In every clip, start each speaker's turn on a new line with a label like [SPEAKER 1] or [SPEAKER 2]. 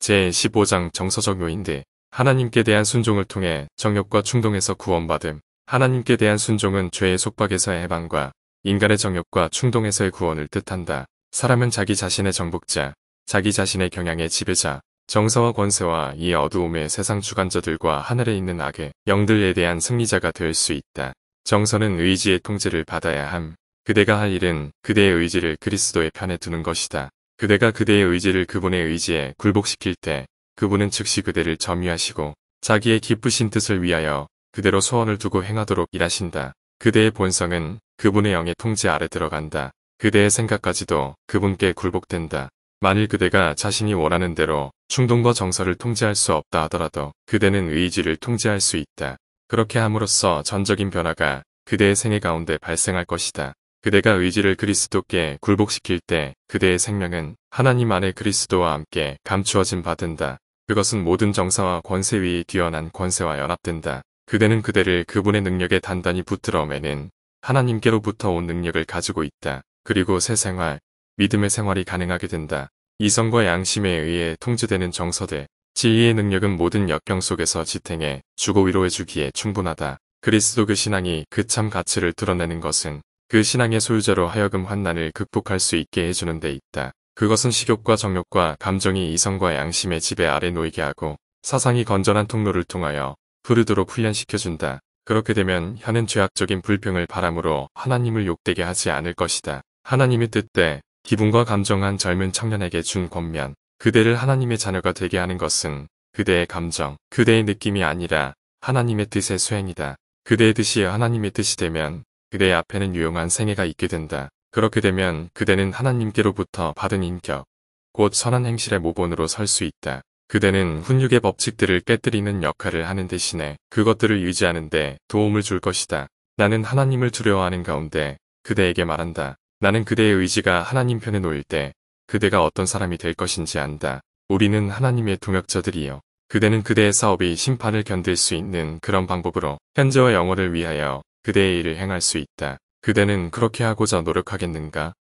[SPEAKER 1] 제15장 정서적 요인들. 하나님께 대한 순종을 통해 정욕과 충동에서 구원받음. 하나님께 대한 순종은 죄의 속박에서의 해방과 인간의 정욕과 충동에서의 구원을 뜻한다. 사람은 자기 자신의 정복자, 자기 자신의 경향의 지배자, 정서와 권세와 이 어두움의 세상 주관자들과 하늘에 있는 악의 영들에 대한 승리자가 될 수 있다. 정서는 의지의 통제를 받아야 함. 그대가 할 일은 그대의 의지를 그리스도의 편에 두는 것이다. 그대가 그대의 의지를 그분의 의지에 굴복시킬 때 그분은 즉시 그대를 점유하시고 자기의 기쁘신 뜻을 위하여 그대로 소원을 두고 행하도록 일하신다. 그대의 본성은 그분의 영의 통제 아래 들어간다. 그대의 생각까지도 그분께 굴복된다. 만일 그대가 자신이 원하는 대로 충동과 정서를 통제할 수 없다 하더라도 그대는 의지를 통제할 수 있다. 그렇게 함으로써 전적인 변화가 그대의 생애 가운데 발생할 것이다. 그대가 의지를 그리스도께 굴복시킬 때 그대의 생명은 하나님 안에 그리스도와 함께 감추어진 바 된다. 그것은 모든 정사와 권세 위에 뛰어난 권세와 연합된다. 그대는 그대를 그분의 능력에 단단히 붙들어 매는 하나님께로부터 온 능력을 가지고 있다. 그리고 새 생활, 믿음의 생활이 가능하게 된다. 이성과 양심에 의해 통제되는 정서들, 진리의 능력은 모든 역경 속에서 지탱해 주고 위로해주기에 충분하다. 그리스도 그 신앙이 그 참 가치를 드러내는 것은 그 신앙의 소유자로 하여금 환난을 극복할 수 있게 해주는 데 있다. 그것은 식욕과 정욕과 감정이 이성과 양심의 지배 아래 놓이게 하고 사상이 건전한 통로를 통하여 부르도록 훈련시켜준다. 그렇게 되면 혀는 죄악적인 불평을 바람으로 하나님을 욕되게 하지 않을 것이다. 하나님의 뜻대 기분과 감정한 젊은 청년에게 준 권면. 그대를 하나님의 자녀가 되게 하는 것은 그대의 감정, 그대의 느낌이 아니라 하나님의 뜻의 수행이다. 그대의 뜻이 하나님의 뜻이 되면 그대의 앞에는 유용한 생애가 있게 된다. 그렇게 되면 그대는 하나님께로부터 받은 인격, 곧 선한 행실의 모본으로 설 수 있다. 그대는 훈육의 법칙들을 깨뜨리는 역할을 하는 대신에 그것들을 유지하는 데 도움을 줄 것이다. 나는 하나님을 두려워하는 가운데 그대에게 말한다. 나는 그대의 의지가 하나님 편에 놓일 때 그대가 어떤 사람이 될 것인지 안다. 우리는 하나님의 동역자들이요. 그대는 그대의 사업이 심판을 견딜 수 있는 그런 방법으로 현재와 영원을 위하여 그대의 일을 행할 수 있다. 그대는 그렇게 하고자 노력하겠는가?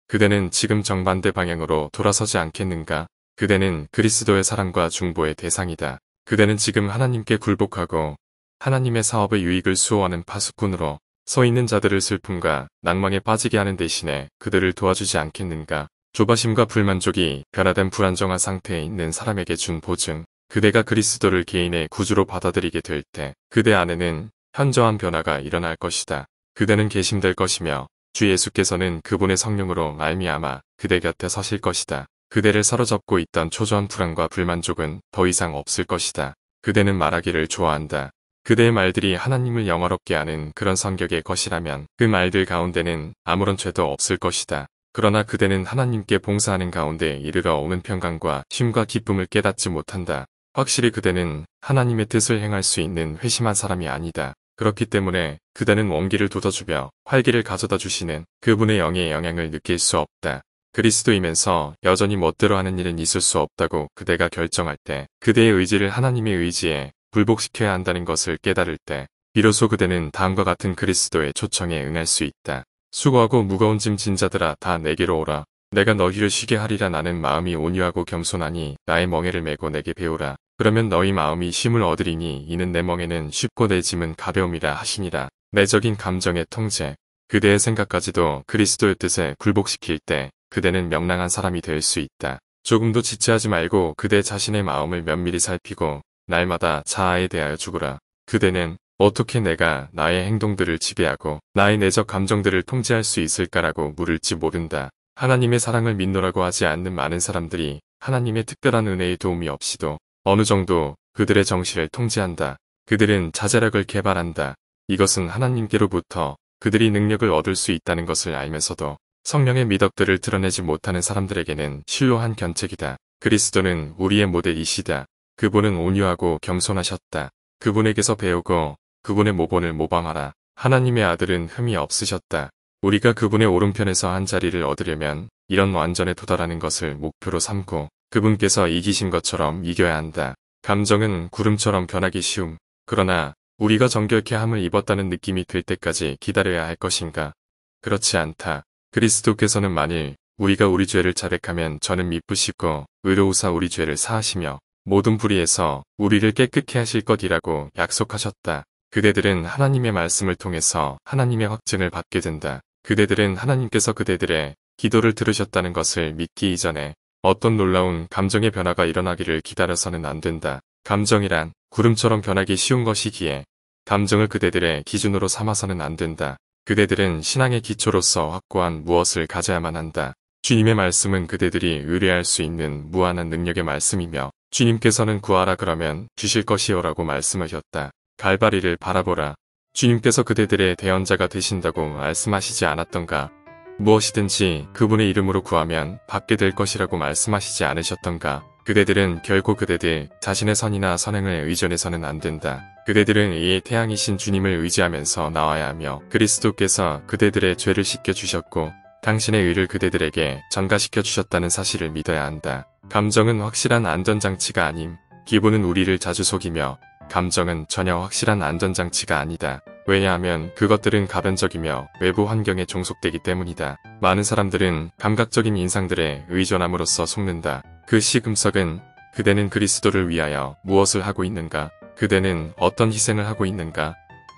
[SPEAKER 1] 그대는 지금 정반대 방향으로 돌아서지 않겠는가? 그대는 그리스도의 사랑과 중보의 대상이다. 그대는 지금 하나님께 굴복하고 하나님의 사업의 유익을 수호하는 파수꾼으로 서 있는 자들을 슬픔과 낭망에 빠지게 하는 대신에 그들을 도와주지 않겠는가? 조바심과 불만족이 변화된 불안정한 상태에 있는 사람에게 준 보증. 그대가 그리스도를 개인의 구주로 받아들이게 될 때 그대 안에는 현저한 변화가 일어날 것이다. 그대는 계심될 것이며 주 예수께서는 그분의 성령으로 말미암아 그대 곁에 서실 것이다. 그대를 사로잡고 있던 초조한 불안과 불만족은 더 이상 없을 것이다. 그대는 말하기를 좋아한다. 그대의 말들이 하나님을 영화롭게 하는 그런 성격의 것이라면 그 말들 가운데는 아무런 죄도 없을 것이다. 그러나 그대는 하나님께 봉사하는 가운데 이르러 오는 평강과 쉼과 기쁨을 깨닫지 못한다. 확실히 그대는 하나님의 뜻을 행할 수 있는 회심한 사람이 아니다. 그렇기 때문에 그대는 원기를 돋아주며 활기를 가져다 주시는 그분의 영의 영향을 느낄 수 없다. 그리스도이면서 여전히 멋대로 하는 일은 있을 수 없다고 그대가 결정할 때 그대의 의지를 하나님의 의지에 굴복시켜야 한다는 것을 깨달을 때 비로소 그대는 다음과 같은 그리스도의 초청에 응할 수 있다. 수고하고 무거운 짐 진 자들아 다 내게로 오라. 내가 너희를 쉬게 하리라. 나는 마음이 온유하고 겸손하니 나의 멍에를 메고 내게 배우라. 그러면 너희 마음이 쉼을 얻으리니 이는 내 멍에는 쉽고 내 짐은 가벼움이라 하시니라. 내적인 감정의 통제. 그대의 생각까지도 그리스도의 뜻에 굴복시킬 때 그대는 명랑한 사람이 될 수 있다. 조금도 지체하지 말고 그대 자신의 마음을 면밀히 살피고 날마다 자아에 대하여 죽으라. 그대는 어떻게 내가 나의 행동들을 지배하고 나의 내적 감정들을 통제할 수 있을까라고 물을지 모른다. 하나님의 사랑을 믿노라고 하지 않는 많은 사람들이 하나님의 특별한 은혜의 도움이 없이도 어느 정도 그들의 정신을 통제한다. 그들은 자제력을 개발한다. 이것은 하나님께로부터 그들이 능력을 얻을 수 있다는 것을 알면서도 성령의 미덕들을 드러내지 못하는 사람들에게는 실로한 견책이다. 그리스도는 우리의 모델이시다. 그분은 온유하고 겸손하셨다. 그분에게서 배우고 그분의 모본을 모방하라. 하나님의 아들은 흠이 없으셨다. 우리가 그분의 오른편에서 한 자리를 얻으려면 이런 완전에 도달하는 것을 목표로 삼고 그분께서 이기신 것처럼 이겨야 한다. 감정은 구름처럼 변하기 쉬움. 그러나 우리가 정결케 함을 입었다는 느낌이 들 때까지 기다려야 할 것인가? 그렇지 않다. 그리스도께서는 만일 우리가 우리 죄를 자백하면 저는 미쁘시고 의로우사 우리 죄를 사하시며 모든 불의에서 우리를 깨끗게 하실 것이라고 약속하셨다. 그대들은 하나님의 말씀을 통해서 하나님의 확증을 받게 된다. 그대들은 하나님께서 그대들의 기도를 들으셨다는 것을 믿기 이전에 어떤 놀라운 감정의 변화가 일어나기를 기다려서는 안 된다. 감정이란 구름처럼 변하기 쉬운 것이기에 감정을 그대들의 기준으로 삼아서는 안 된다. 그대들은 신앙의 기초로서 확고한 무엇을 가져야만 한다. 주님의 말씀은 그대들이 의뢰할 수 있는 무한한 능력의 말씀이며 주님께서는 구하라 그러면 주실 것이요라고 말씀하셨다. 갈바리를 바라보라. 주님께서 그대들의 대언자가 되신다고 말씀하시지 않았던가? 무엇이든지 그분의 이름으로 구하면 받게 될 것이라고 말씀하시지 않으셨던가? 그대들은 결코 그대들 자신의 선이나 선행을 의존해서는 안 된다. 그대들은 의의 태양이신 주님을 의지하면서 나와야 하며 그리스도께서 그대들의 죄를 씻겨주셨고 당신의 의를 그대들에게 전가시켜 주셨다는 사실을 믿어야 한다. 감정은 확실한 안전장치가 아님. 기분은 우리를 자주 속이며 감정은 전혀 확실한 안전장치가 아니다. 왜냐하면 그것들은 가변적이며 외부 환경에 종속되기 때문이다. 많은 사람들은 감각적인 인상들에 의존함으로써 속는다. 그 시금석은 그대는 그리스도를 위하여 무엇을 하고 있는가? 그대는 어떤 희생을 하고 있는가?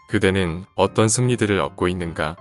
[SPEAKER 1] 그대는 어떤 승리들을 얻고 있는가?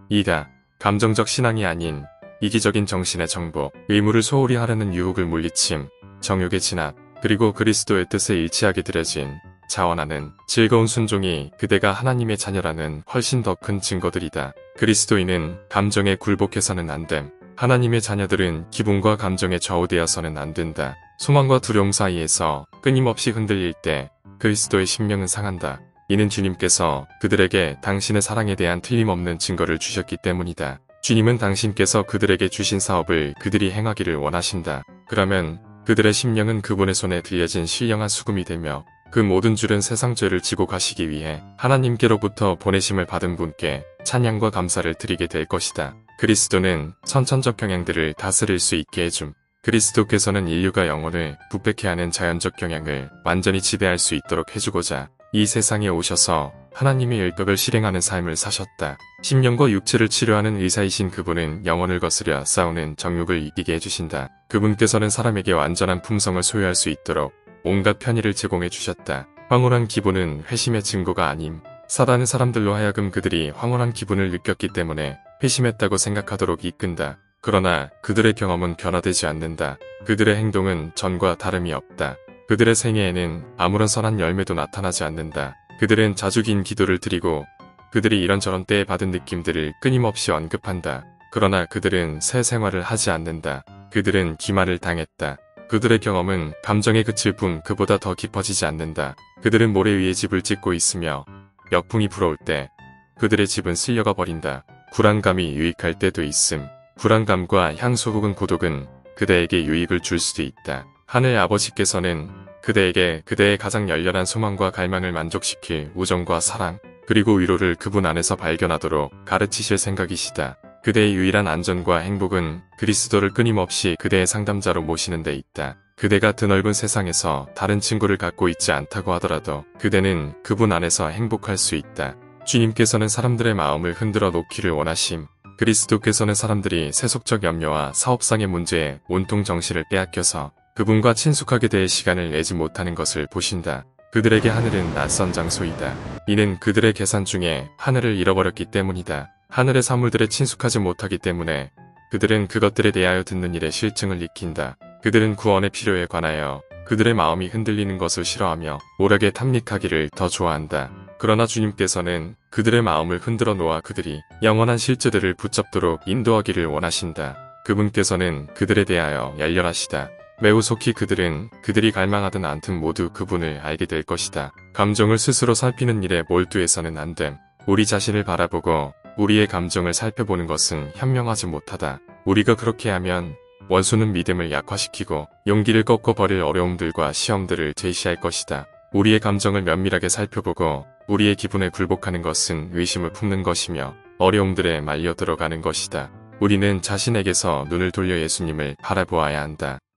[SPEAKER 1] 이다. 감정적 신앙이 아닌 이기적인 정신의 정복, 의무를 소홀히 하려는 유혹을 물리침, 정욕의 진압, 그리고 그리스도의 뜻에 일치하게 드려진 자원하는 즐거운 순종이 그대가 하나님의 자녀라는 훨씬 더 큰 증거들이다. 그리스도인은 감정에 굴복해서는 안 됨. 하나님의 자녀들은 기분과 감정에 좌우되어서는 안 된다. 소망과 두려움 사이에서 끊임없이 흔들릴 때 그리스도의 심령은 상한다. 이는 주님께서 그들에게 당신의 사랑에 대한 틀림없는 증거를 주셨기 때문이다. 주님은 당신께서 그들에게 주신 사업을 그들이 행하기를 원하신다. 그러면 그들의 심령은 그분의 손에 들려진 신령한 수금이 되며 그 모든 줄은 세상 죄를 지고 가시기 위해 하나님께로부터 보내심을 받은 분께 찬양과 감사를 드리게 될 것이다. 그리스도는 선천적 경향들을 다스릴 수 있게 해줌. 그리스도께서는 인류가 영혼을 부패케 하는 자연적 경향을 완전히 지배할 수 있도록 해주고자 이 세상에 오셔서 하나님의 율법을 실행하는 삶을 사셨다. 심령과 육체를 치료하는 의사이신 그분은 영혼을 거스려 싸우는 정욕을 이기게 해주신다. 그분께서는 사람에게 완전한 품성을 소유할 수 있도록 온갖 편의를 제공해 주셨다. 황홀한 기분은 회심의 증거가 아님. 사단은 사람들로 하여금 그들이 황홀한 기분을 느꼈기 때문에 회심했다고 생각하도록 이끈다. 그러나 그들의 경험은 변화되지 않는다. 그들의 행동은 전과 다름이 없다. 그들의 생애에는 아무런 선한 열매도 나타나지 않는다. 그들은 자주 긴 기도를 드리고 그들이 이런저런 때에 받은 느낌들을 끊임없이 언급한다. 그러나 그들은 새 생활을 하지 않는다. 그들은 기만을 당했다. 그들의 경험은 감정에 그칠 뿐 그보다 더 깊어지지 않는다. 그들은 모래 위에 집을 짓고 있으며 역풍이 불어올 때 그들의 집은 쓸려가 버린다. 불안감이 유익할 때도 있음. 불안감과 향수 혹은 고독은 그대에게 유익을 줄 수도 있다. 하늘 아버지께서는 그대에게 그대의 가장 열렬한 소망과 갈망을 만족시킬 우정과 사랑, 그리고 위로를 그분 안에서 발견하도록 가르치실 생각이시다. 그대의 유일한 안전과 행복은 그리스도를 끊임없이 그대의 상담자로 모시는 데 있다. 그대가 드넓은 세상에서 다른 친구를 갖고 있지 않다고 하더라도 그대는 그분 안에서 행복할 수 있다. 주님께서는 사람들의 마음을 흔들어 놓기를 원하심. 그리스도께서는 사람들이 세속적 염려와 사업상의 문제에 온통 정신을 빼앗겨서 그분과 친숙하게 대해 시간을 내지 못하는 것을 보신다. 그들에게 하늘은 낯선 장소이다. 이는 그들의 계산 중에 하늘을 잃어버렸기 때문이다. 하늘의 사물들에 친숙하지 못하기 때문에 그들은 그것들에 대하여 듣는 일에 실증을 익힌다. 그들은 구원의 필요에 관하여 그들의 마음이 흔들리는 것을 싫어하며 오락에 탐닉하기를 더 좋아한다. 그러나 주님께서는 그들의 마음을 흔들어 놓아 그들이 영원한 실제들을 붙잡도록 인도하기를 원하신다. 그분께서는 그들에 대하여 열렬하시다. 매우 속히 그들은 그들이 갈망하든 않든 모두 그분을 알게 될 것이다. 감정을 스스로 살피는 일에 몰두해서는 안 됨. 우리 자신을 바라보고 우리의 감정을 살펴보는 것은 현명하지 못하다. 우리가 그렇게 하면 원수는 믿음을 약화시키고 용기를 꺾어버릴 어려움들과 시험들을 제시할 것이다. 우리의 감정을 면밀하게 살펴보고 우리의 기분에 굴복하는 것은 의심을 품는 것이며 어려움들에 말려 들어가는 것이다. 우리는 자신에게서 눈을 돌려 예수님을 바라보아야 한다.